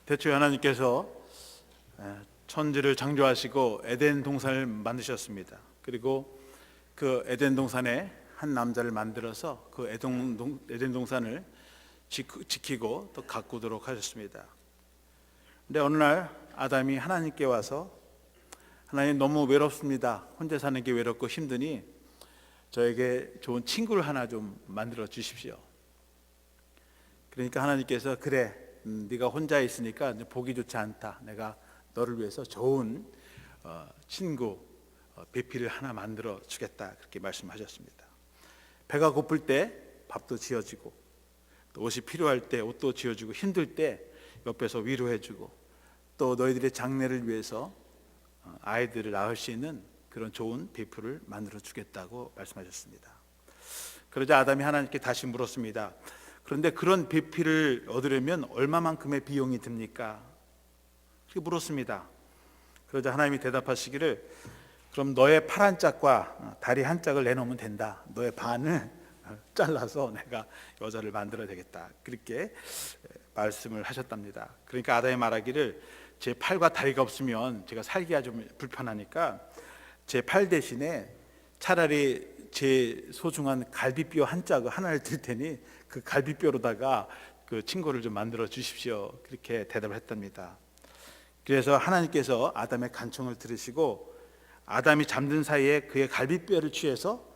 대초에 하나님께서 천지를 창조하시고 에덴 동산을 만드셨습니다. 그리고 그 에덴 동산에 한 남자를 만들어서 그 에덴 동산을 지키고 또 가꾸도록 하셨습니다. 근데 어느 날 아담이 하나님께 와서, 하나님 너무 외롭습니다. 혼자 사는 게 외롭고 힘드니 저에게 좋은 친구를 하나 좀 만들어 주십시오. 그러니까 하나님께서, 그래, 네가 혼자 있으니까 보기 좋지 않다. 내가 너를 위해서 좋은 친구, 배필을 하나 만들어 주겠다. 그렇게 말씀하셨습니다. 배가 고플 때 밥도 지어주고, 또 옷이 필요할 때 옷도 지어주고, 힘들 때 옆에서 위로해주고, 또 너희들의 장래를 위해서 아이들을 낳을 수 있는 그런 좋은 배필을 만들어 주겠다고 말씀하셨습니다. 그러자 아담이 하나님께 다시 물었습니다. 그런데 그런 배필을 얻으려면 얼마만큼의 비용이 듭니까? 그렇게 물었습니다. 그러자 하나님이 대답하시기를, 그럼 너의 팔 한 짝과 다리 한 짝을 내놓으면 된다. 너의 반을 잘라서 내가 여자를 만들어야 되겠다. 그렇게 말씀을 하셨답니다. 그러니까 아담이 말하기를, 제 팔과 다리가 없으면 제가 살기가 좀 불편하니까 제 팔 대신에 차라리 제 소중한 갈비뼈 한 짝을 하나를 드릴 테니 그 갈비뼈로다가 그 친구를 좀 만들어 주십시오. 그렇게 대답을 했답니다. 그래서 하나님께서 아담의 간청을 들으시고 아담이 잠든 사이에 그의 갈비뼈를 취해서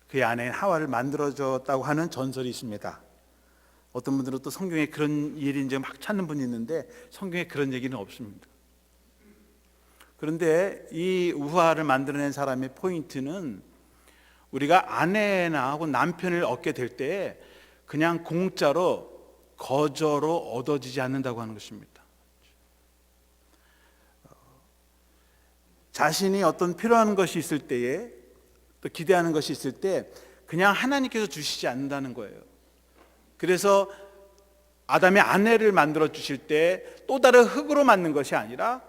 그의 아내 하와를 만들어줬다고 하는 전설이 있습니다. 어떤 분들은 또 성경에 그런 일인지 막 찾는 분이 있는데 성경에 그런 얘기는 없습니다. 그런데 이 우화를 만들어낸 사람의 포인트는, 우리가 아내나 하고 남편을 얻게 될 때 그냥 공짜로 거저로 얻어지지 않는다고 하는 것입니다. 자신이 어떤 필요한 것이 있을 때에, 또 기대하는 것이 있을 때 그냥 하나님께서 주시지 않는다는 거예요. 그래서 아담의 아내를 만들어 주실 때 또 다른 흙으로 만든 것이 아니라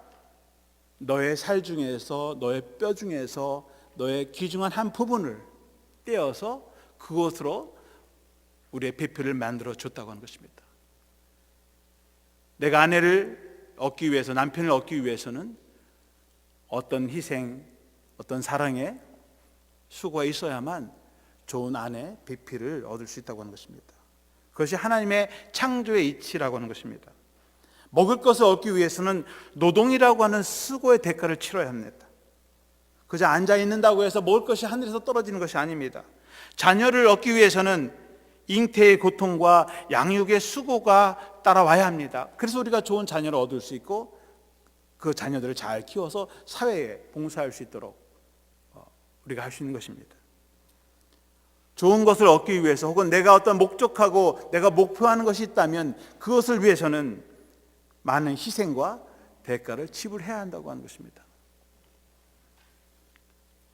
너의 살 중에서, 너의 뼈 중에서 너의 귀중한 한 부분을 떼어서 그것으로 우리의 배필을 만들어 줬다고 하는 것입니다. 내가 아내를 얻기 위해서, 남편을 얻기 위해서는 어떤 희생, 어떤 사랑의 수고가 있어야만 좋은 아내, 배필을 얻을 수 있다고 하는 것입니다. 그것이 하나님의 창조의 이치라고 하는 것입니다. 먹을 것을 얻기 위해서는 노동이라고 하는 수고의 대가를 치러야 합니다. 그저 앉아 있는다고 해서 먹을 것이 하늘에서 떨어지는 것이 아닙니다. 자녀를 얻기 위해서는 잉태의 고통과 양육의 수고가 따라와야 합니다. 그래서 우리가 좋은 자녀를 얻을 수 있고 그 자녀들을 잘 키워서 사회에 봉사할 수 있도록 우리가 할 수 있는 것입니다. 좋은 것을 얻기 위해서, 혹은 내가 어떤 목적하고 내가 목표하는 것이 있다면 그것을 위해서는 많은 희생과 대가를 지불해야 한다고 하는 것입니다.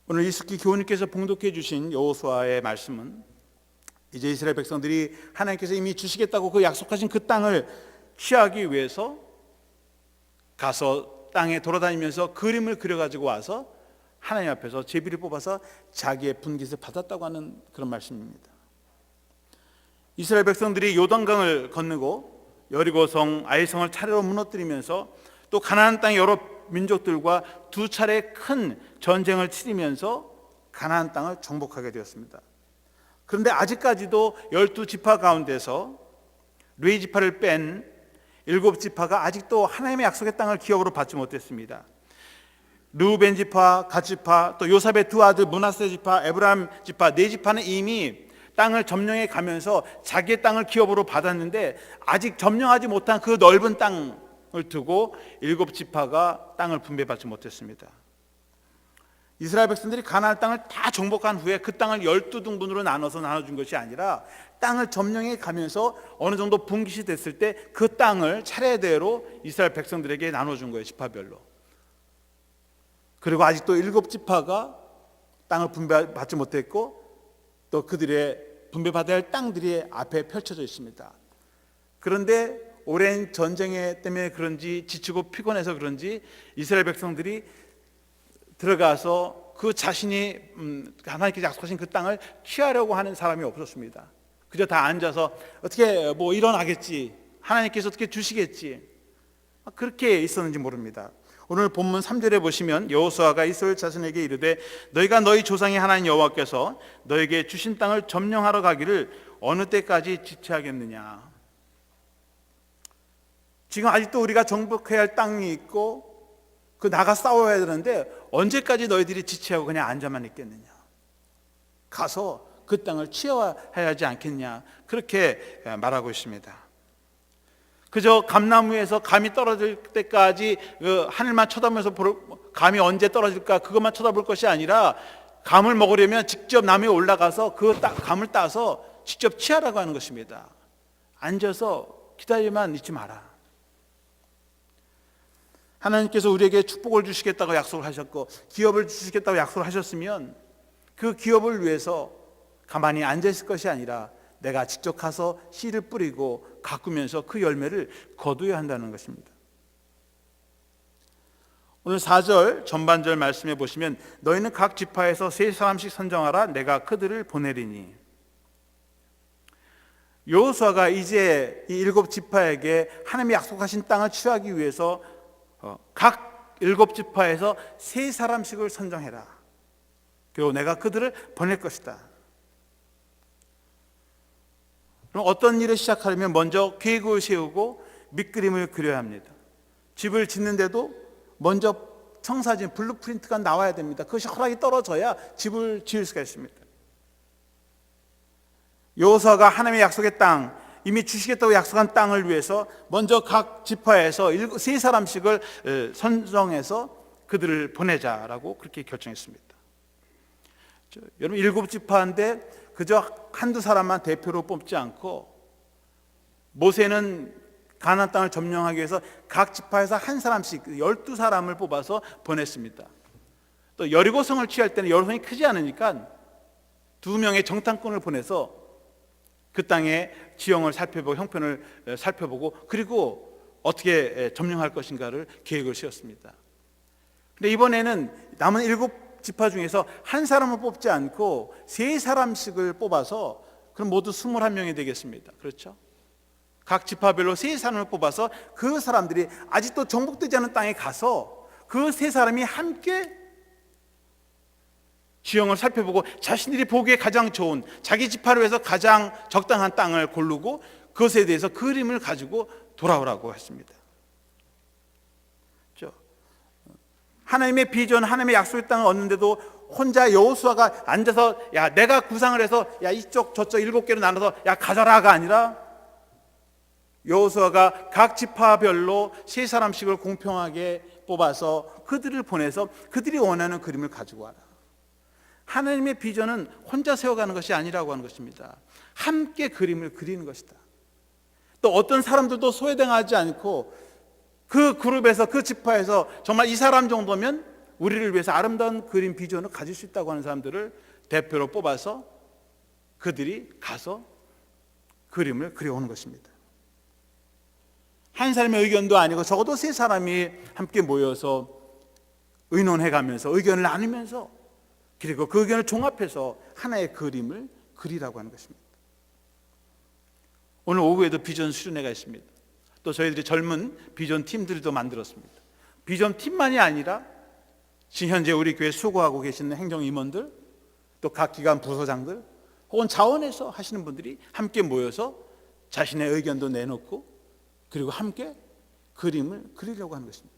오늘 이스키 교우님께서 봉독해 주신 여호수아의 말씀은, 이제 이스라엘 백성들이 하나님께서 이미 주시겠다고 그 약속하신 그 땅을 취하기 위해서 가서 땅에 돌아다니면서 그림을 그려가지고 와서 하나님 앞에서 제비를 뽑아서 자기의 분깃을 받았다고 하는 그런 말씀입니다. 이스라엘 백성들이 요단강을 건너고 여리고성, 아이성을 차례로 무너뜨리면서 또 가나안 땅의 여러 민족들과 두 차례 큰 전쟁을 치르면서 가나안 땅을 정복하게 되었습니다. 그런데 아직까지도 12지파 가운데서 레위 지파를 뺀 7지파가 아직도 하나님의 약속의 땅을 기업으로 받지 못했습니다. 르우벤 지파, 갓 지파, 또 요셉의 두 아들 므낫세 지파, 에브라임 지파, 네 지파는 이미 땅을 점령해 가면서 자기의 땅을 기업으로 받았는데 아직 점령하지 못한 그 넓은 땅을 두고 7지파가 땅을 분배받지 못했습니다. 이스라엘 백성들이 가나안 땅을 다 정복한 후에 그 땅을 12등분으로 나눠준 것이 아니라 땅을 점령해 가면서 어느 정도 분깃이 됐을 때 그 땅을 차례대로 이스라엘 백성들에게 나눠준 거예요, 지파별로. 그리고 아직도 7지파가 땅을 분배받지 못했고 또 그들의 분배받아야 할 땅들이 앞에 펼쳐져 있습니다. 그런데 오랜 전쟁 때문에 그런지, 지치고 피곤해서 그런지 이스라엘 백성들이 들어가서 그 자신이 하나님께서 약속하신 그 땅을 취하려고 하는 사람이 없었습니다. 그저 다 앉아서 어떻게 뭐 일어나겠지, 하나님께서 어떻게 주시겠지, 그렇게 있었는지 모릅니다. 오늘 본문 3절에 보시면 여호수아가 이스라엘 자손에게 이르되 너희가 너희 조상의 하나님 여호와께서 너에게 주신 땅을 점령하러 가기를 어느 때까지 지체하겠느냐. 지금 아직도 우리가 정복해야 할 땅이 있고 그 나가 싸워야 되는데 언제까지 너희들이 지체하고 그냥 앉아만 있겠느냐. 가서 그 땅을 취해야 하지 않겠냐, 그렇게 말하고 있습니다. 그저 감나무에서 감이 떨어질 때까지 하늘만 쳐다보면서 감이 언제 떨어질까 그것만 쳐다볼 것이 아니라 감을 먹으려면 직접 나무에 올라가서 그 감을 따서 직접 취하라고 하는 것입니다. 앉아서 기다리만 있지 마라. 하나님께서 우리에게 축복을 주시겠다고 약속을 하셨고 기업을 주시겠다고 약속을 하셨으면 그 기업을 위해서 가만히 앉아 있을 것이 아니라 내가 직접 가서 씨를 뿌리고 가꾸면서 그 열매를 거두어야 한다는 것입니다. 오늘 4절 전반절 말씀해 보시면 너희는 각 지파에서 3사람씩 선정하라. 내가 그들을 보내리니. 여호수아가 이제 이 7지파에게 하나님이 약속하신 땅을 취하기 위해서 각 7지파에서 3사람씩을 선정해라. 그리고 내가 그들을 보낼 것이다. 그럼 어떤 일을 시작하려면 먼저 계획을 세우고 밑그림을 그려야 합니다. 집을 짓는데도 먼저 청사진, 블루프린트가 나와야 됩니다. 그것이 허락이 떨어져야 집을 지을 수가 있습니다. 여호수아가 하나님의 약속의 땅, 이미 주시겠다고 약속한 땅을 위해서 먼저 각 지파에서 3사람씩을 선정해서 그들을 보내자라고 그렇게 결정했습니다. 여러분 7지파인데 그저 한두 사람만 대표로 뽑지 않고 모세는 가나안 땅을 점령하기 위해서 각 지파에서 한 사람씩 12사람을 뽑아서 보냈습니다. 또 여리고성을 취할 때는 여리고성이 크지 않으니까 2명의 정탐꾼을 보내서 그 땅의 지형을 살펴보고 형편을 살펴보고 그리고 어떻게 점령할 것인가를 계획을 세웠습니다. 그런데 이번에는 남은 7지파 중에서 한 사람을 뽑지 않고 3사람씩을 뽑아서 그럼 모두 21명이 되겠습니다. 그렇죠? 각 지파별로 3사람을 뽑아서 그 사람들이 아직도 정복되지 않은 땅에 가서 그 3사람이 함께 지형을 살펴보고 자신들이 보기에 가장 좋은 자기 지파를 위해서 가장 적당한 땅을 고르고 그것에 대해서 그림을 가지고 돌아오라고 했습니다. 하나님의 비전, 하나님의 약속의 땅을 얻는데도 혼자 여호수아가 앉아서 야 내가 구상을 해서 야 이쪽 저쪽 7개로 나눠서 야 가져라가 아니라 여호수아가 각 지파별로 3사람씩을 공평하게 뽑아서 그들을 보내서 그들이 원하는 그림을 가지고 와라. 하나님의 비전은 혼자 세워가는 것이 아니라고 하는 것입니다. 함께 그림을 그리는 것이다. 또 어떤 사람들도 소외당하지 않고 그 그룹에서 그 지파에서 정말 이 사람 정도면 우리를 위해서 아름다운 그림 비전을 가질 수 있다고 하는 사람들을 대표로 뽑아서 그들이 가서 그림을 그려오는 것입니다. 한 사람의 의견도 아니고 적어도 3사람이 함께 모여서 의논해가면서 의견을 나누면서 그리고 그 의견을 종합해서 하나의 그림을 그리라고 하는 것입니다. 오늘 오후에도 비전 수련회가 있습니다. 또 저희들이 젊은 비전 팀들도 만들었습니다. 비전 팀만이 아니라 지금 현재 우리 교회 수고하고 계시는 행정임원들, 또 각 기관 부서장들, 혹은 자원에서 하시는 분들이 함께 모여서 자신의 의견도 내놓고 그리고 함께 그림을 그리려고 하는 것입니다.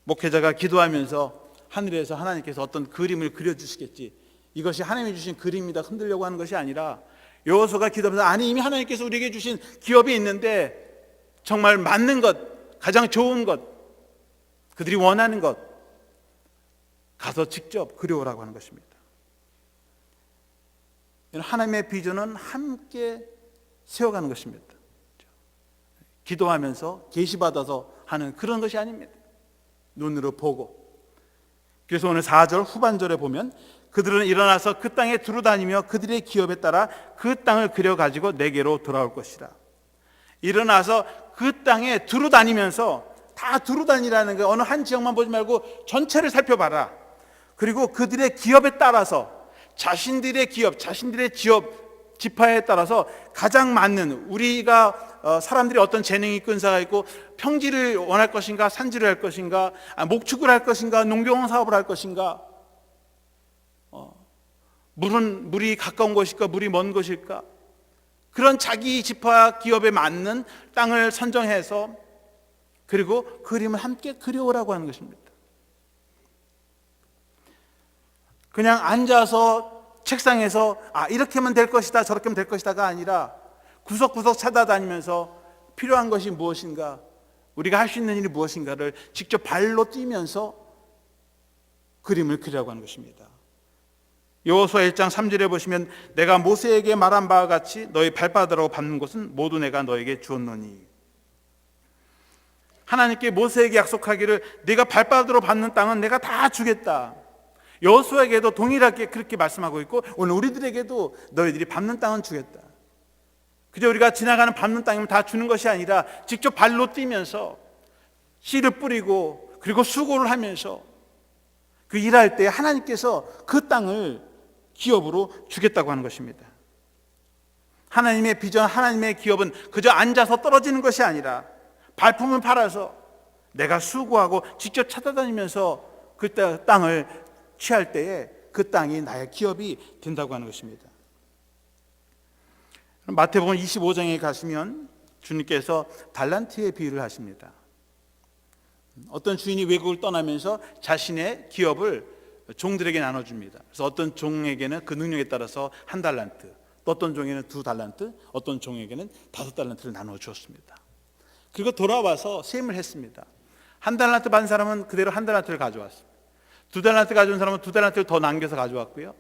목회자가 기도하면서 하늘에서 하나님께서 어떤 그림을 그려주시겠지, 이것이 하나님이 주신 그림이다 흔들려고 하는 것이 아니라 여호수아가 기도하면서 아니 이미 하나님께서 우리에게 주신 기업이 있는데 정말 맞는 것, 가장 좋은 것, 그들이 원하는 것 가서 직접 그려오라고 하는 것입니다. 하나님의 비전은 함께 세워가는 것입니다. 기도하면서 계시받아서 하는 그런 것이 아닙니다. 눈으로 보고. 그래서 오늘 4절 후반절에 보면 그들은 일어나서 그 땅에 두루다니며 그들의 기업에 따라 그 땅을 그려가지고 내게로 돌아올 것이라. 일어나서 그 땅에 두루다니면서, 다 두루다니라는 거 어느 한 지역만 보지 말고 전체를 살펴봐라. 그리고 그들의 기업에 따라서 자신들의 기업, 자신들의 지역 지파에 따라서 가장 맞는, 우리가 사람들이 어떤 재능이 끈사가 있고 평지를 원할 것인가, 산지를 할 것인가, 목축을 할 것인가, 농경 사업을 할 것인가, 물이 가까운 것일까, 물이 먼 것일까, 그런 자기 지파 기업에 맞는 땅을 선정해서 그리고 그림을 함께 그려오라고 하는 것입니다. 그냥 앉아서 책상에서 이렇게 하면 될 것이다, 저렇게 하면 될 것이다가 아니라 구석구석 찾아다니면서 필요한 것이 무엇인가, 우리가 할 수 있는 일이 무엇인가를 직접 발로 뛰면서 그림을 그리라고 하는 것입니다. 여호수아 1장 3절에 보시면 내가 모세에게 말한 바와 같이 너희 발바닥으로 밟는 것은 모두 내가 너에게 주었노니, 하나님께 모세에게 약속하기를 네가 발바닥으로 밟는 땅은 내가 다 주겠다. 여호수아에게도 동일하게 그렇게 말씀하고 있고 오늘 우리들에게도 너희들이 밟는 땅은 주겠다. 그저 우리가 지나가는 밟는 땅이면 다 주는 것이 아니라 직접 발로 뛰면서 씨를 뿌리고 그리고 수고를 하면서 그 일할 때 하나님께서 그 땅을 기업으로 주겠다고 하는 것입니다. 하나님의 비전, 하나님의 기업은 그저 앉아서 떨어지는 것이 아니라 발품을 팔아서 내가 수고하고 직접 찾아다니면서 그 땅을 취할 때에 그 땅이 나의 기업이 된다고 하는 것입니다. 마태복음 25장에 가시면 주님께서 달란트의 비유를 하십니다. 어떤 주인이 외국을 떠나면서 자신의 기업을 종들에게 나눠줍니다. 그래서 어떤 종에게는 그 능력에 따라서 1달란트, 또 어떤 종에게는 2달란트, 어떤 종에게는 5달란트를 나눠 주었습니다. 그리고 돌아와서 세임을 했습니다. 1달란트 받은 사람은 그대로 1달란트를 가져왔습니다. 2달란트 가져온 사람은 2달란트를 더 남겨서 가져왔고요.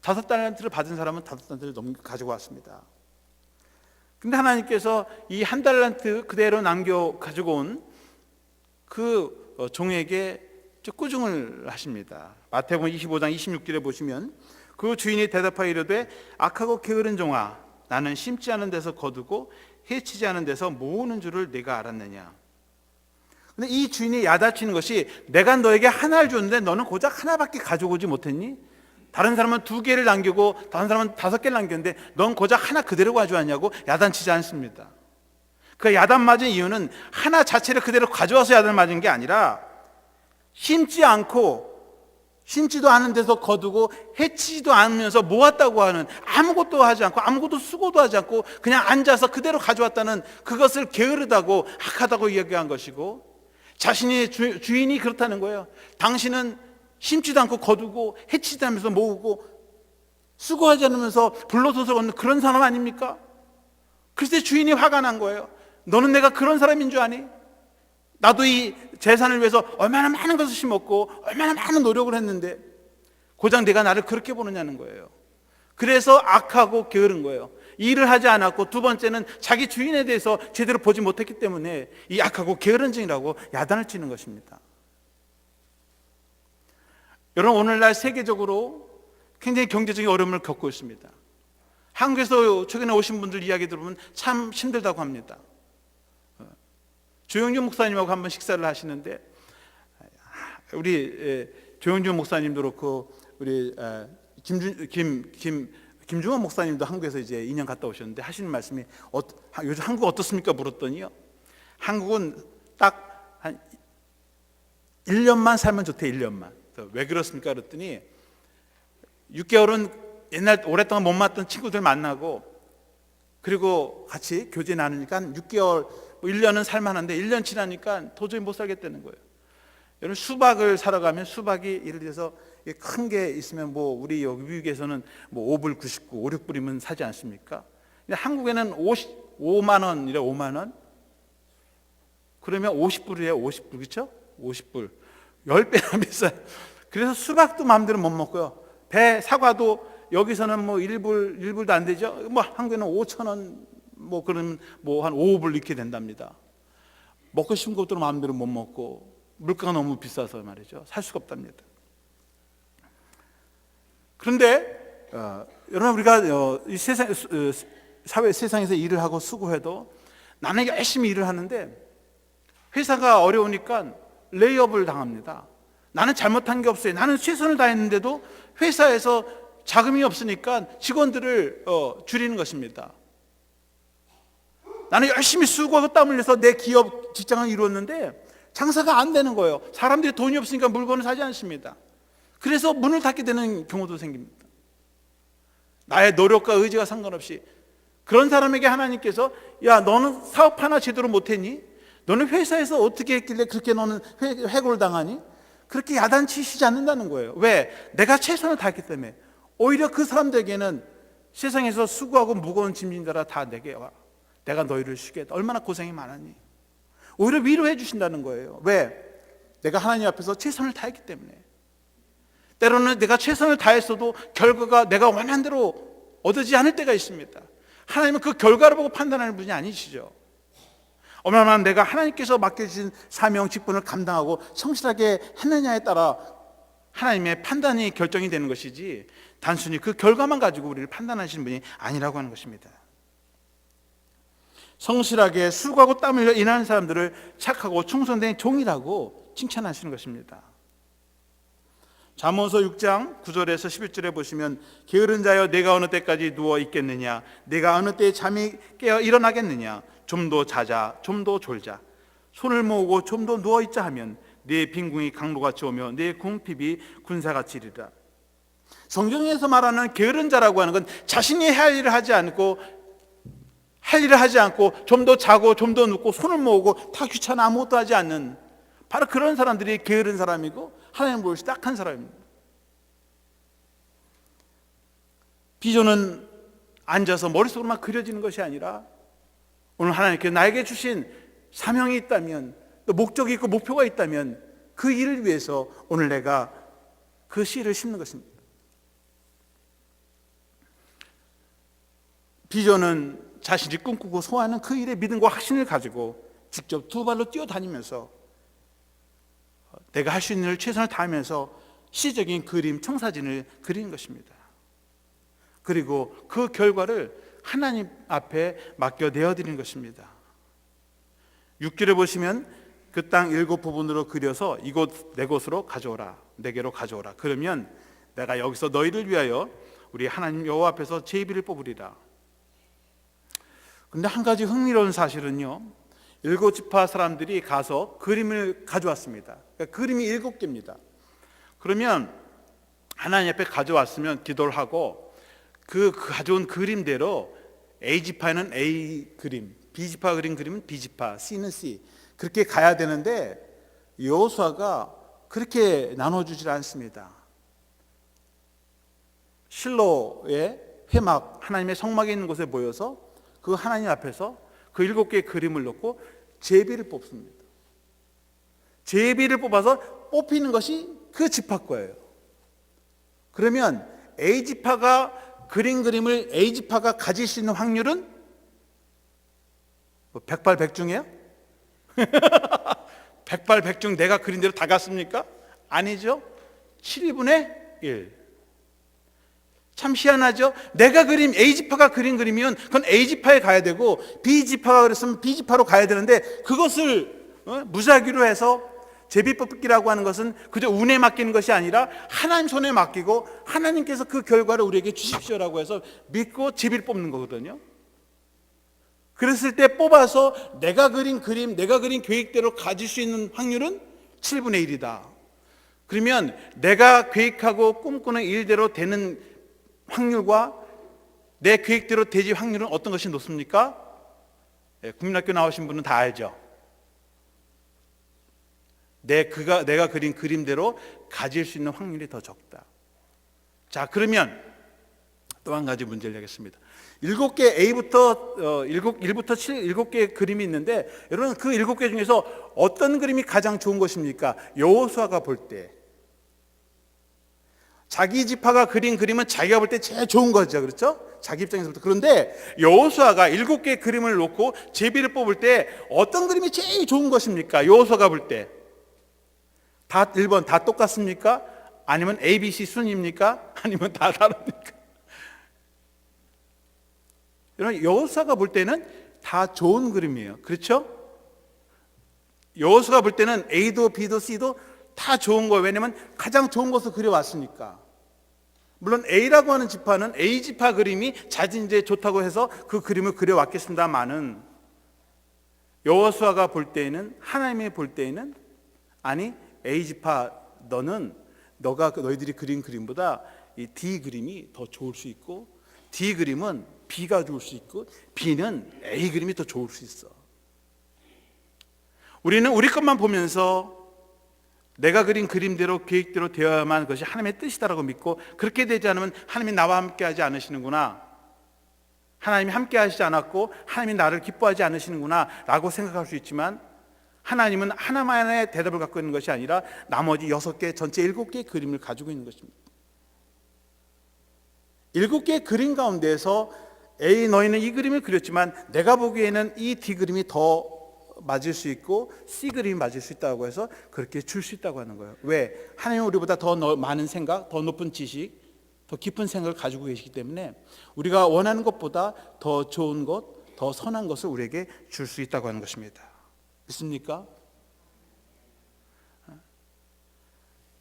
5달란트를 받은 사람은 5달란트를 가지고 왔습니다. 근데 하나님께서 이 1달란트 그대로 남겨 가지고 온 그 종에게 꾸중을 하십니다. 마태복음 25장 26절에 보시면 그 주인이 대답하여 이르되 악하고 게으른 종아, 나는 심지 않은 데서 거두고 해치지 않은 데서 모으는 줄을 네가 알았느냐. 근데 이 주인이 야단치는 것이 내가 너에게 하나를 줬는데 너는 고작 하나밖에 가져오지 못했니? 다른 사람은 2개를 남기고 다른 사람은 5개를 남겼는데 넌 고작 하나 그대로 가져왔냐고 야단치지 않습니다. 그 야단 맞은 이유는 하나 자체를 그대로 가져와서 야단 맞은 게 아니라 심지 않고 심지도 않은 데서 거두고 해치지도 않으면서 모았다고 하는, 아무것도 하지 않고 아무것도 수고도 하지 않고 그냥 앉아서 그대로 가져왔다는 그것을 게으르다고 악하다고 이야기한 것이고, 자신의 주인이 그렇다는 거예요. 당신은 심지도 않고 거두고 해치지 않으면서 모으고 수고하지 않으면서 불로소설 걷는 그런 사람 아닙니까? 그래서 주인이 화가 난 거예요. 너는 내가 그런 사람인 줄 아니? 나도 이 재산을 위해서 얼마나 많은 것을 심었고 얼마나 많은 노력을 했는데 고작 내가 나를 그렇게 보느냐는 거예요. 그래서 악하고 게으른 거예요. 일을 하지 않았고, 두 번째는 자기 주인에 대해서 제대로 보지 못했기 때문에 이 악하고 게으른 증이라고 야단을 치는 것입니다. 여러분, 오늘날 세계적으로 굉장히 경제적인 어려움을 겪고 있습니다. 한국에서 최근에 오신 분들 이야기 들으면 참 힘들다고 합니다. 조영준 목사님하고 한번 식사를 하시는데, 우리 조영준 목사님도 그렇고 우리 김중원 목사님도 한국에서 이제 2년 갔다 오셨는데 하시는 말씀이 요즘 한국 어떻습니까? 물었더니요, 한국은 딱 한 1년만 살면 좋대. 1년만. 왜 그렇습니까? 그랬더니 6개월은 옛날 오랫동안 못 만났던 친구들 만나고 그리고 같이 교제 나누니까 6개월, 1년은 살만한데 1년 지나니까 도저히 못 살겠다는 거예요. 여러분, 수박을 사러 가면 수박이 예를 들어서 큰 게 있으면 뭐 우리 여기 미국에서는 뭐 5불 99, 5, 6불이면 사지 않습니까? 근데 한국에는 5만 원이래. 5만 원. 그러면 50불이에요. 50불. 그렇죠? 50불. 10배나 비싸요. 그래서 수박도 마음대로 못 먹고요. 배 사과도 여기서는 뭐 1불도 안 되죠. 뭐 한국에는 5천 원, 뭐 그러면 뭐 한 5불 이렇게 된답니다. 먹고 싶은 것도 마음대로 못 먹고 물가가 너무 비싸서 말이죠. 살 수가 없답니다. 그런데 여러분, 우리가 이 세상에서 일을 하고 수고해도 나는 열심히 일을 하는데 회사가 어려우니까 레이업을 당합니다. 나는 잘못한 게 없어요. 나는 최선을 다했는데도 회사에서 자금이 없으니까 직원들을 줄이는 것입니다. 나는 열심히 수고하고 땀 흘려서 내 기업 직장을 이루었는데 장사가 안 되는 거예요. 사람들이 돈이 없으니까 물건을 사지 않습니다. 그래서 문을 닫게 되는 경우도 생깁니다. 나의 노력과 의지가 상관없이 그런 사람에게 하나님께서 야, 너는 사업 하나 제대로 못했니? 너는 회사에서 어떻게 했길래 그렇게 너는 해고를 당하니? 그렇게 야단치시지 않는다는 거예요. 왜? 내가 최선을 다했기 때문에. 오히려 그 사람들에게는 세상에서 수고하고 무거운 짐진 자라 다 내게 와. 내가 너희를 쉬게 했다. 얼마나 고생이 많았니? 오히려 위로해 주신다는 거예요. 왜? 내가 하나님 앞에서 최선을 다했기 때문에. 때로는 내가 최선을 다했어도 결과가 내가 원한 대로 얻어지지 않을 때가 있습니다. 하나님은 그 결과를 보고 판단하는 분이 아니시죠. 얼마나 내가 하나님께서 맡겨주신 사명 직분을 감당하고 성실하게 했느냐에 따라 하나님의 판단이 결정이 되는 것이지 단순히 그 결과만 가지고 우리를 판단하시는 분이 아니라고 하는 것입니다. 성실하게 수고하고 땀 흘려 일하는 사람들을 착하고 충성된 종이라고 칭찬하시는 것입니다. 잠언서 6장 9절에서 11절에 보시면 게으른 자여 내가 어느 때까지 누워 있겠느냐, 내가 어느 때에 잠이 깨어 일어나겠느냐, 좀 더 자자, 좀 더 졸자, 손을 모으고 좀 더 누워 있자 하면 네 빈궁이 강로같이 오며 네 궁핍이 군사같이 이르리라. 성경에서 말하는 게으른 자라고 하는 건 자신이 할 일을 하지 않고 좀 더 자고 좀 더 눕고 손을 모으고 다 귀찮아 아무것도 하지 않는 바로 그런 사람들이 게으른 사람이고 하나님 보시기 딱한 사람입니다. 비전은 앉아서 머릿속으로만 그려지는 것이 아니라 오늘 하나님께서 나에게 주신 사명이 있다면 또 목적이 있고 목표가 있다면 그 일을 위해서 오늘 내가 그 씨를 심는 것입니다. 비전은 자신이 꿈꾸고 소화하는 그 일에 믿음과 확신을 가지고 직접 두 발로 뛰어다니면서 내가 할 수 있는 일을 최선을 다하면서 시적인 그림, 청사진을 그리는 것입니다. 그리고 그 결과를 하나님 앞에 맡겨 내어드리는 것입니다. 6절에 보시면 그 땅 7부분으로 그려서 이곳 내 곳으로 가져오라, 내게로 가져오라. 그러면 내가 여기서 너희를 위하여 우리 하나님 여호와 앞에서 제비를 뽑으리라. 근데 한 가지 흥미로운 사실은요, 7지파 사람들이 가서 그림을 가져왔습니다. 그러니까 그림이 7개입니다. 그러면 하나님 앞에 가져왔으면 기도를 하고 그 가져온 그림대로 A지파에는 A 그림, B지파 그림은 B지파, C는 C 그렇게 가야 되는데 여호수아가 그렇게 나눠주질 않습니다. 실로의 회막, 하나님의 성막에 있는 곳에 모여서 그 하나님 앞에서 그 7개의 그림을 놓고 제비를 뽑습니다. 제비를 뽑아서 뽑히는 것이 그 지파 거예요. 그러면 A지파가 그린 그림을 A지파가 가질 수 있는 확률은 뭐 백발백중이에요? 백발백중 내가 그린 대로 다 갔습니까? 아니죠. 7분의 1. 참 희한하죠. 내가 그림 A지파가 그린 그림이면 그건 A지파에 가야 되고 B지파가 그랬으면 B지파로 가야 되는데 그것을 무작위로 해서 제비뽑기라고 하는 것은 그저 운에 맡기는 것이 아니라 하나님 손에 맡기고 하나님께서 그 결과를 우리에게 주십시오라고 해서 믿고 제비를 뽑는 거거든요. 그랬을 때 뽑아서 내가 그린 그림, 내가 그린 계획대로 가질 수 있는 확률은 7분의 1이다. 그러면 내가 계획하고 꿈꾸는 일대로 되는 확률과 내 계획대로 되지 확률은 어떤 것이 높습니까? 국민학교 나오신 분은 다 알죠. 내가 그린 그림대로 가질 수 있는 확률이 더 적다. 자, 그러면 또 한 가지 문제를 내겠습니다. 7개 A부터 1부터 7개의 그림이 있는데 여러분 그 7개 중에서 어떤 그림이 가장 좋은 것입니까? 여호수아가 볼 때 자기 지파가 그린 그림은 자기가 볼 때 제일 좋은 거죠. 그렇죠? 자기 입장에서부터. 그런데 여호수아가 7개의 그림을 놓고 제비를 뽑을 때 어떤 그림이 제일 좋은 것입니까? 여호수아가 볼 때 다 1번 다 똑같습니까? 아니면 A, B, C 순입니까? 아니면 다 다릅니까? 여러분 여호수아가 볼 때는 다 좋은 그림이에요. 그렇죠? 여호수아가 볼 때는 A도 B도 C도 다 좋은 거예요. 왜냐하면 가장 좋은 것을 그려왔으니까. 물론 A라고 하는 지파는 A 지파 그림이 자진제 좋다고 해서 그 그림을 그려왔겠습니다마는 여호수아가 볼 때에는, 하나님이 볼 때에는, 아니 A 지파 너희들이 그린 그림보다 이 D 그림이 더 좋을 수 있고, D 그림은 B가 좋을 수 있고, B는 A 그림이 더 좋을 수 있어. 우리는 우리 것만 보면서 내가 그린 그림대로 계획대로 되어야만 그것이 하나님의 뜻이다라고 믿고, 그렇게 되지 않으면 하나님이 나와 함께 하지 않으시는구나, 하나님이 함께 하시지 않았고 하나님이 나를 기뻐하지 않으시는구나 라고 생각할 수 있지만, 하나님은 하나만의 대답을 갖고 있는 것이 아니라 나머지 6개, 전체 7개의 그림을 가지고 있는 것입니다. 7개의 그림 가운데에서 A, 너희는 이 그림을 그렸지만 내가 보기에는 이 D 그림이 더 맞을 수 있고 C 그림이 맞을 수 있다고 해서 그렇게 줄 수 있다고 하는 거예요. 왜? 하나님은 우리보다 더 많은 생각, 더 높은 지식, 더 깊은 생각을 가지고 계시기 때문에 우리가 원하는 것보다 더 좋은 것, 더 선한 것을 우리에게 줄 수 있다고 하는 것입니다. 믿습니까?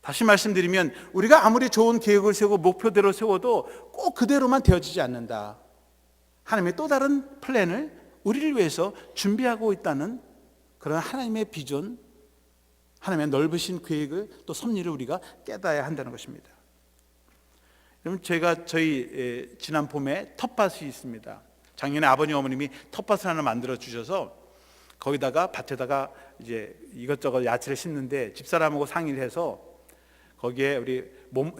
다시 말씀드리면, 우리가 아무리 좋은 계획을 세우고 목표대로 세워도 꼭 그대로만 되어지지 않는다. 하나님의 또 다른 플랜을 우리를 위해서 준비하고 있다는 그런 하나님의 비전, 하나님의 넓으신 계획을, 또 섭리를 우리가 깨달아야 한다는 것입니다. 여러분, 제가 저희 지난 봄에 텃밭이 있습니다. 작년에 아버님 어머님이 텃밭을 하나 만들어 주셔서 거기다가 밭에다가 이제 이것저것 야채를 심는데, 집사람하고 상의를 해서 거기에 우리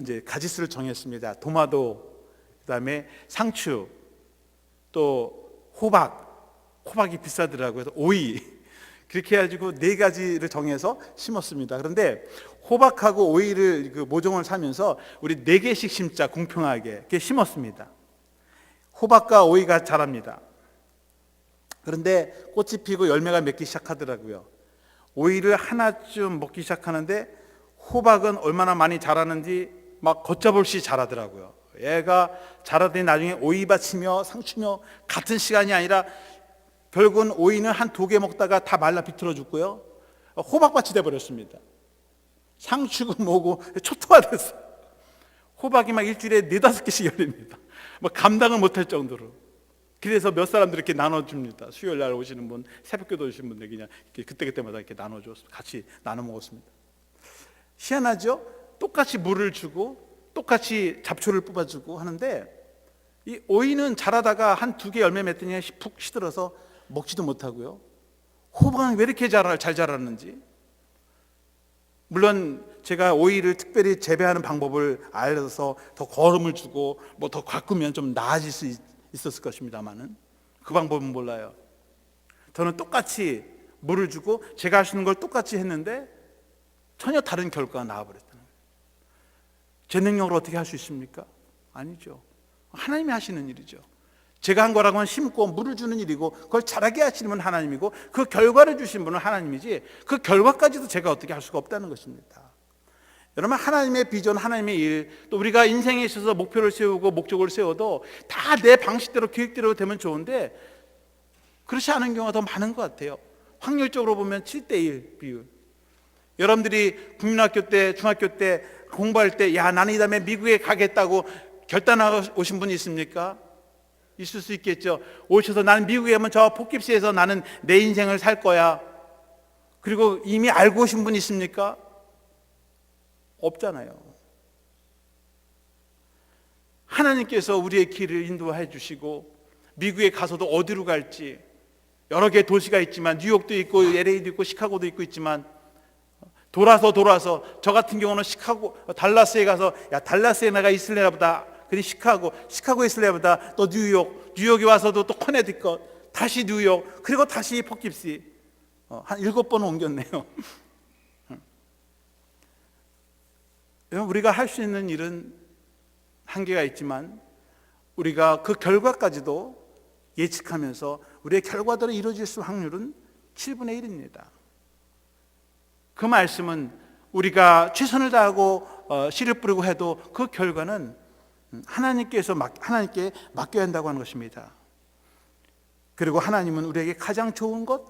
이제 가지수를 정했습니다. 도마도, 그다음에 상추, 또 호박이 비싸더라고요. 그래서 오이, 그렇게 해가지고 4가지를 정해서 심었습니다. 그런데 호박하고 오이를 그 모종을 사면서 우리 4개씩 심자, 공평하게 이렇게 심었습니다. 호박과 오이가 자랍니다. 그런데 꽃이 피고 열매가 맺기 시작하더라고요. 오이를 하나쯤 먹기 시작하는데 호박은 얼마나 많이 자라는지 막 걷잡을시 자라더라고요. 얘가 자라더니 나중에 오이밭이며 상추며 같은 시간이 아니라 결국은 오이는 한 2개 먹다가 다 말라 비틀어 죽고요, 호박밭이 돼버렸습니다. 상추고 뭐고 초토화됐어요. 호박이 막 일주일에 4-5개씩 열립니다. 뭐 감당을 못할 정도로. 그래서 몇 사람들 이렇게 나눠줍니다. 수요일 날 오시는 분, 새벽기도 오시는 분들 그냥 그때마다 이렇게 나눠줘서 같이 나눠 먹었습니다. 희한하죠? 똑같이 물을 주고 똑같이 잡초를 뽑아주고 하는데, 이 오이는 자라다가 한 2개 열매 맺더니 푹 시들어서 먹지도 못하고요, 호박은 왜 이렇게 잘 자라는지. 물론 제가 오이를 특별히 재배하는 방법을 알려서 더 거름을 주고 뭐 더 가꾸면 좀 나아질 수 있었을 것입니다만은 그 방법은 몰라요. 저는 똑같이 물을 주고 제가 할 수 있는 걸 똑같이 했는데 전혀 다른 결과가 나와버렸다는 거예요. 제 능력으로 어떻게 할 수 있습니까? 아니죠. 하나님이 하시는 일이죠. 제가 한 거라고는 심고 물을 주는 일이고, 그걸 자라게 하시는 분은 하나님이고, 그 결과를 주신 분은 하나님이지, 그 결과까지도 제가 어떻게 할 수가 없다는 것입니다. 여러분, 하나님의 비전, 하나님의 일, 또 우리가 인생에 있어서 목표를 세우고 목적을 세워도 다 내 방식대로 계획대로 되면 좋은데 그렇지 않은 경우가 더 많은 것 같아요. 확률적으로 보면 7:1 비율. 여러분들이 국민학교 때, 중학교 때 공부할 때, 야, 나는 이 다음에 미국에 가겠다고 결단하고 오신 분이 있습니까? 있을 수 있겠죠. 오셔서 나는 미국에 가면 저 포깁스에서 나는 내 인생을 살 거야. 그리고 이미 알고 오신 분 있습니까? 없잖아요. 하나님께서 우리의 길을 인도해 주시고, 미국에 가서도 어디로 갈지, 여러 개의 도시가 있지만 뉴욕도 있고 LA도 있고 시카고도 있고 있지만, 돌아서 저 같은 경우는 달라스에 가서, 야, 달라스에 내가 있을래나 보다. 그리고 시카고에 있을래나 보다. 또 뉴욕에 와서도 또 커네디컷, 다시 뉴욕, 그리고 다시 포킵시. 한 7번 옮겼네요. 우리가 할 수 있는 일은 한계가 있지만 우리가 그 결과까지도 예측하면서 우리의 결과대로 이루어질 수 확률은 7분의 1입니다. 그 말씀은 우리가 최선을 다하고 씨를 뿌리고 해도 그 결과는 하나님께 맡겨야 한다고 하는 것입니다. 그리고 하나님은 우리에게 가장 좋은 것,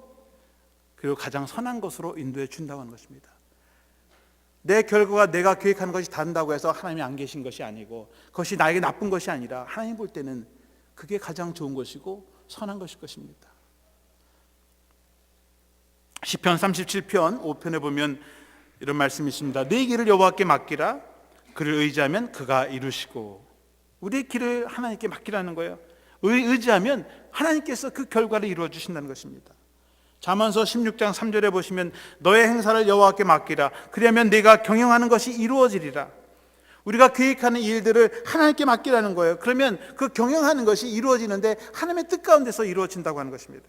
그리고 가장 선한 것으로 인도해 준다고 하는 것입니다. 내 결과가 내가 계획하는 것이 다른다고 해서 하나님이 안 계신 것이 아니고, 그것이 나에게 나쁜 것이 아니라 하나님 볼 때는 그게 가장 좋은 것이고 선한 것일 것입니다. 시편 37편 5편에 보면 이런 말씀이 있습니다. 네 길을 여호와께 맡기라. 그를 의지하면 그가 이루시고. 우리의 길을 하나님께 맡기라는 거예요. 의지하면 하나님께서 그 결과를 이루어 주신다는 것입니다. 잠언서 16장 3절에 보시면 너의 행사를 여호와께 맡기라. 그리하면 네가 경영하는 것이 이루어지리라. 우리가 계획하는 일들을 하나님께 맡기라는 거예요. 그러면 그 경영하는 것이 이루어지는데 하나님의 뜻 가운데서 이루어진다고 하는 것입니다.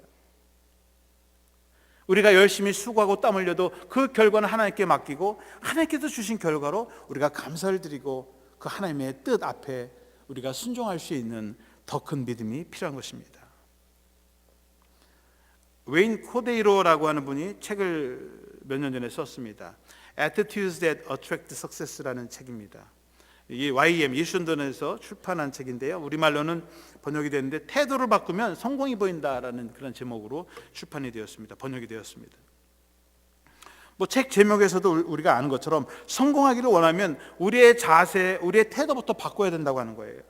우리가 열심히 수고하고 땀 흘려도 그 결과는 하나님께 맡기고, 하나님께서 주신 결과로 우리가 감사를 드리고 그 하나님의 뜻 앞에 우리가 순종할 수 있는 더 큰 믿음이 필요한 것입니다. 웨인 코데이로라고 하는 분이 책을 몇 년 전에 썼습니다. Attitudes that Attract Success라는 책입니다. 이 YM 예순돈에서 출판한 책인데요, 우리말로는 번역이 됐는데 태도를 바꾸면 성공이 보인다라는 그런 제목으로 출판이 되었습니다. 번역이 되었습니다. 뭐 책 제목에서도 우리가 아는 것처럼 성공하기를 원하면 우리의 자세, 우리의 태도부터 바꿔야 된다고 하는 거예요.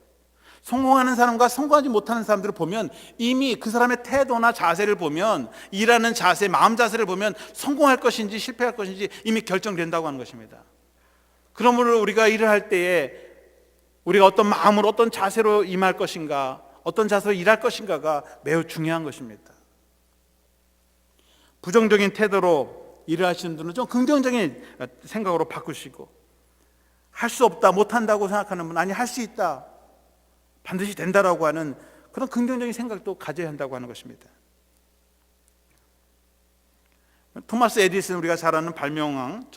성공하는 사람과 성공하지 못하는 사람들을 보면 이미 그 사람의 태도나 자세를 보면, 일하는 자세, 마음 자세를 보면 성공할 것인지 실패할 것인지 이미 결정된다고 하는 것입니다. 그러므로 우리가 일을 할 때에 우리가 어떤 마음으로 어떤 자세로 임할 것인가, 어떤 자세로 일할 것인가가 매우 중요한 것입니다. 부정적인 태도로 일을 하시는 분은 좀 긍정적인 생각으로 바꾸시고, 할 수 없다, 못한다고 생각하는 분, 아니 할 수 있다, 반드시 된다라고 하는 그런 긍정적인 생각도 가져야 한다고 하는 것입니다. 토마스 에디슨, 우리가 잘 아는 발명왕,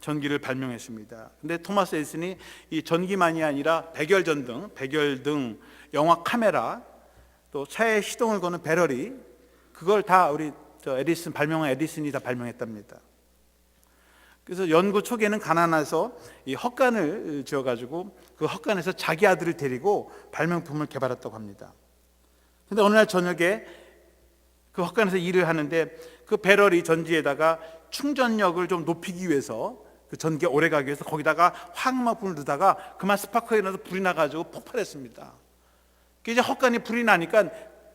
전기를 발명했습니다. 근데 토마스 에디슨이 이 전기만이 아니라 백열등, 영화 카메라, 또 차에 시동을 거는 배터리, 그걸 다 우리 에디슨, 발명왕 에디슨이 다 발명했답니다. 그래서 연구 초기에는 가난해서 이 헛간을 지어가지고 그 헛간에서 자기 아들을 데리고 발명품을 개발했다고 합니다. 근데 어느 날 저녁에 그 헛간에서 일을 하는데 그 배터리 전지에다가 충전력을 좀 높이기 위해서, 그 전기가 오래 가기 위해서 거기다가 화학물을 넣다가 그만 스파크가 일어나서 불이 나가지고 폭발했습니다. 이제 헛간이 불이 나니까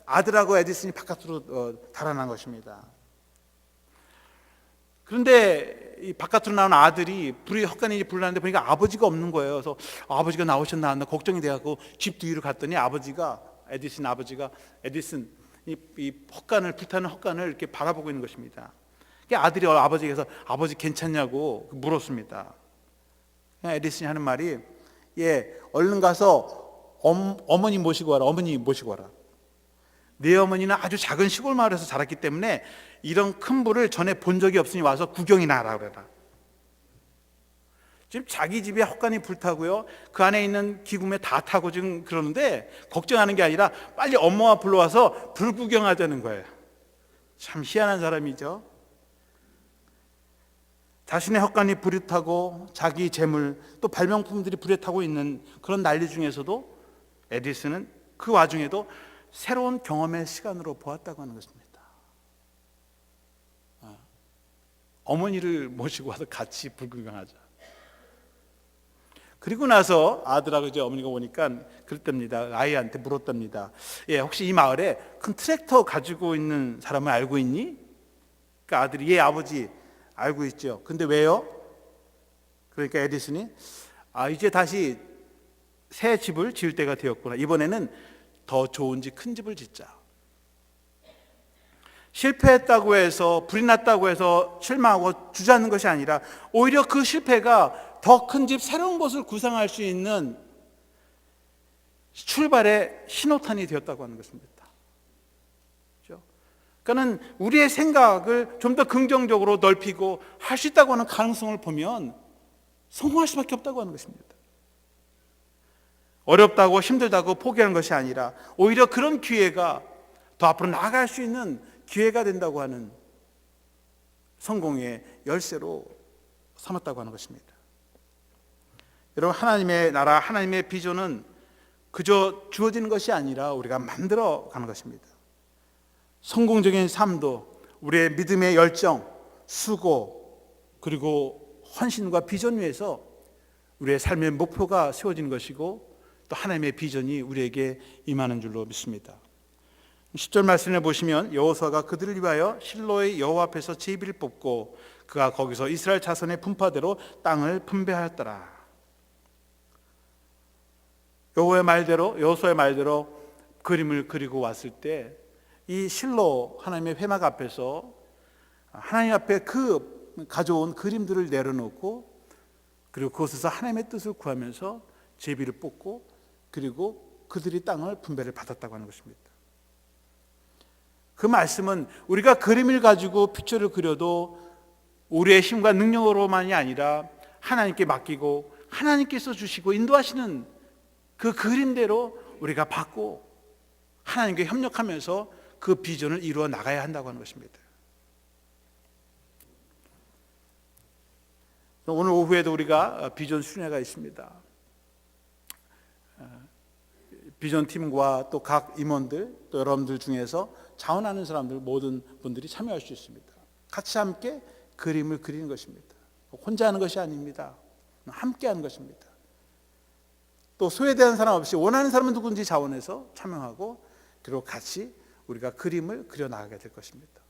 아들하고 에디슨이 바깥으로 달아난 것입니다. 그런데 이 바깥으로 나온 아들이 헛간이 불이 나는데 보니까 아버지가 없는 거예요. 그래서 아버지가 나오셨나 안 나 걱정이 돼갖고 집 뒤로 갔더니 에디슨 아버지가 이 헛간을, 불타는 헛간을 이렇게 바라보고 있는 것입니다. 아들이 아버지에게서 아버지 괜찮냐고 물었습니다. 에디슨이 하는 말이, 얼른 가서 어머니 모시고 와라. 어머니 모시고 와라. 내 어머니는 아주 작은 시골 마을에서 자랐기 때문에 이런 큰 불을 전에 본 적이 없으니 와서 구경이나 하라 그래라. 지금 자기 집에 헛간이 불타고요, 그 안에 있는 기구에 다 타고 지금 그러는데 걱정하는 게 아니라 빨리 엄마와 불러와서 불 구경하자는 거예요. 참 희한한 사람이죠. 자신의 헛간이 불이 타고 자기 재물, 또 발명품들이 불에 타고 있는 그런 난리 중에서도 에디슨은 그 와중에도 새로운 경험의 시간으로 보았다고 하는 것입니다. 어머니를 모시고 와서 같이 불 구경하자. 그리고 나서 아들하고 이제 어머니가 오니까 그랬답니다. 아이한테 물었답니다. 혹시 이 마을에 큰 트랙터 가지고 있는 사람을 알고 있니? 그러니까 아들이, 아버지 알고 있죠. 근데 왜요? 그러니까 에디슨이, 이제 다시 새 집을 지을 때가 되었구나. 이번에는 더 좋은 집, 큰 집을 짓자. 실패했다고 해서, 불이 났다고 해서 실망하고 주저앉는 것이 아니라 오히려 그 실패가 더 큰 집, 새로운 곳을 구상할 수 있는 출발의 신호탄이 되었다고 하는 것입니다. 그렇죠? 그러니까 우리의 생각을 좀 더 긍정적으로 넓히고 할 수 있다고 하는 가능성을 보면 성공할 수밖에 없다고 하는 것입니다. 어렵다고 힘들다고 포기하는 것이 아니라 오히려 그런 기회가 더 앞으로 나아갈 수 있는 기회가 된다고 하는 성공의 열쇠로 삼았다고 하는 것입니다. 여러분, 하나님의 나라, 하나님의 비전은 그저 주어지는 것이 아니라 우리가 만들어가는 것입니다. 성공적인 삶도 우리의 믿음의 열정, 수고, 그리고 헌신과 비전 위에서 우리의 삶의 목표가 세워지는 것이고 또 하나님의 비전이 우리에게 임하는 줄로 믿습니다. 10절 말씀을 보시면 여호수아가 그들을 위하여 실로의 여호와 앞에서 제비를 뽑고 그가 거기서 이스라엘 자손의 분파대로 땅을 분배하였더라. 여호수아의 말대로 그림을 그리고 왔을 때 이 실로 하나님의 회막 앞에서 하나님 앞에 그 가져온 그림들을 내려놓고 그리고 그곳에서 하나님의 뜻을 구하면서 제비를 뽑고 그리고 그들이 땅을 분배를 받았다고 하는 것입니다. 그 말씀은 우리가 그림을 가지고 픽처를 그려도 우리의 힘과 능력으로만이 아니라 하나님께 맡기고 하나님께서 주시고 인도하시는 그 그림대로 우리가 받고 하나님께 협력하면서 그 비전을 이루어 나가야 한다고 하는 것입니다. 오늘 오후에도 우리가 비전 수련회가 있습니다. 비전 팀과 또 각 임원들 또 여러분들 중에서 자원하는 사람들 모든 분들이 참여할 수 있습니다. 같이 함께 그림을 그리는 것입니다. 혼자 하는 것이 아닙니다. 함께 하는 것입니다. 또 소외되는 사람 없이 원하는 사람은 누군지 자원해서 참여하고 그리고 같이 우리가 그림을 그려나가게 될 것입니다.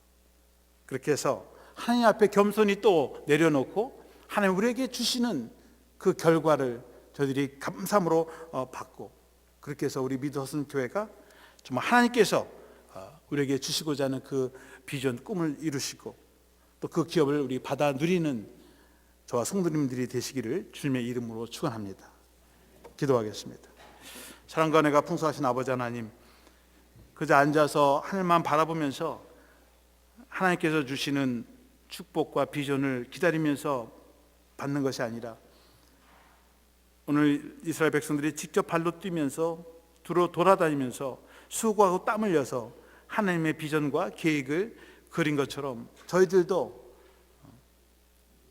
그렇게 해서 하나님 앞에 겸손히 또 내려놓고 하나님 우리에게 주시는 그 결과를 저희들이 감사함으로 받고 그렇게 해서 우리 미드허슨 교회가 정말 하나님께서 우리에게 주시고자 하는 그 비전, 꿈을 이루시고 또 그 기업을 우리 받아 누리는 저와 성도님들이 되시기를 주님의 이름으로 축원합니다. 기도하겠습니다. 사랑과 은혜가 풍성하신 아버지 하나님, 그저 앉아서 하늘만 바라보면서 하나님께서 주시는 축복과 비전을 기다리면서 받는 것이 아니라 오늘 이스라엘 백성들이 직접 발로 뛰면서 돌아다니면서 수고하고 땀 흘려서 하나님의 비전과 계획을 그린 것처럼 저희들도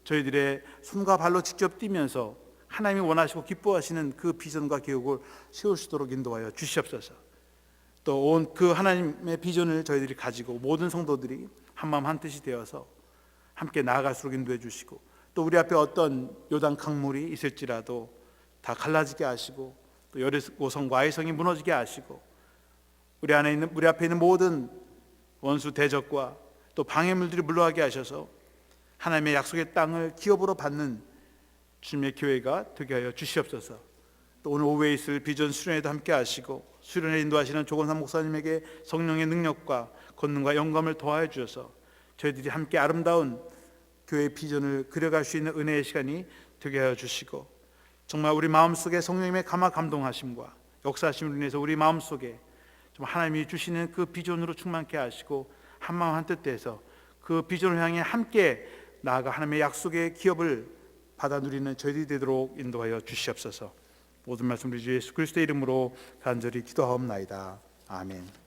저희들의 손과 발로 직접 뛰면서 하나님이 원하시고 기뻐하시는 그 비전과 계획을 세울 수 있도록 인도하여 주시옵소서. 또 온 그 하나님의 비전을 저희들이 가지고 모든 성도들이 한마음 한뜻이 되어서 함께 나아갈수록 인도해 주시고 또 우리 앞에 어떤 요단 강물이 있을지라도 다 갈라지게 하시고 또 여리고성과 아이성이 무너지게 하시고 우리 앞에 있는 모든 원수 대적과 또 방해물들이 물러가게 하셔서 하나님의 약속의 땅을 기업으로 받는 주님의 교회가 되게 하여 주시옵소서. 또 오늘 오후에 있을 비전 수련회도 함께 하시고 수련회 인도하시는 조건삼 목사님에게 성령의 능력과 권능과 영감을 더하여 주셔서 저희들이 함께 아름다운 교회의 비전을 그려갈 수 있는 은혜의 시간이 되게 하여 주시고 정말 우리 마음속에 성령님의 감화 감동하심과 역사하심으로 인해서 우리 마음속에 정말 하나님이 주시는 그 비전으로 충만케 하시고 한마음 한뜻 돼서 그 비전을 향해 함께 나아가 하나님의 약속의 기업을 받아 누리는 저희들이 되도록 인도하여 주시옵소서. 모든 말씀 우리 주 예수 그리스도의 이름으로 간절히 기도하옵나이다. 아멘.